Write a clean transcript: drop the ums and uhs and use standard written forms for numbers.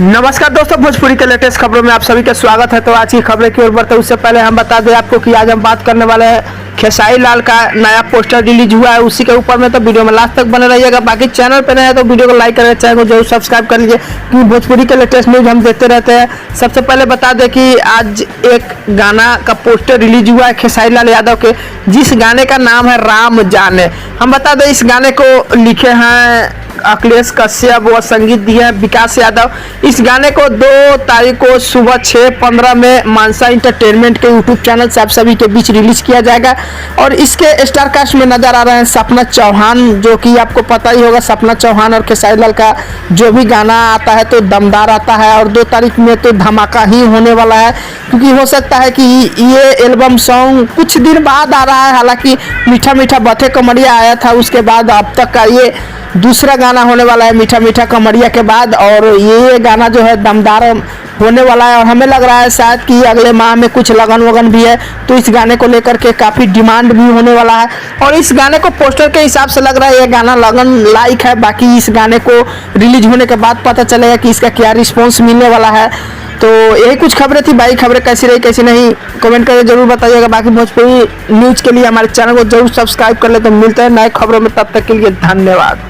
नमस्कार दोस्तों, भोजपुरी के लेटेस्ट खबरों में आप सभी का स्वागत है। तो आज की खबरें की ओर बढ़ते उससे पहले हम बता दें आपको कि आज हम बात करने वाले हैं खेसारी लाल का नया पोस्टर रिलीज हुआ है, उसी के ऊपर में। तो वीडियो में लास्ट तक बने रहिएगा। बाकी चैनल पर नए हैं तो वीडियो को लाइक करें, चैनल को जरूर सब्सक्राइब कर लीजिए क्योंकि भोजपुरी के लेटेस्ट न्यूज हम देखते रहते हैं। सबसे पहले बता दें कि आज एक गाना का पोस्टर रिलीज हुआ है खेसारी लाल यादव के, जिस गाने का नाम है राम जाने। हम बता दें इस गाने को लिखे हैं अखिलेश कश्यप व संगीत दिए हैं विकास यादव। इस गाने को 2 तारीख को सुबह 6:15 में मानसा इंटरटेनमेंट के यूट्यूब चैनल से आप सभी के बीच रिलीज किया जाएगा। और इसके स्टार कास्ट में नजर आ रहे हैं सपना चौहान, जो कि आपको पता ही होगा सपना चौहान और खेसारी लाल का जो भी गाना आता है तो दमदार आता है। और 2 तारीख में तो धमाका ही होने वाला है, क्योंकि हो सकता है कि ये एल्बम सॉन्ग कुछ दिन बाद आ रहा है। हालांकि मीठा मीठा बथे कमरिया आया था, उसके बाद अब तक का ये दूसरा गाना होने वाला है मीठा मीठा कमरिया के बाद। और ये गाना जो है दमदार होने वाला है और हमें लग रहा है शायद कि अगले माह में कुछ लगन वगन भी है, तो इस गाने को लेकर के काफ़ी डिमांड भी होने वाला है। और इस गाने को पोस्टर के हिसाब से लग रहा है ये गाना लगन लाइक है। बाकी इस गाने को रिलीज होने के बाद पता चलेगा कि इसका क्या रिस्पॉन्स मिलने वाला है। तो यही कुछ खबरें थी भाई। खबरें कैसी रही कैसी नहीं कमेंट करके जरूर बताइएगा। बाकी भोजपुरी न्यूज़ के लिए हमारे चैनल को जरूर सब्सक्राइब कर ले। तो मिलते हैं नए खबरों में, तब तक के लिए धन्यवाद।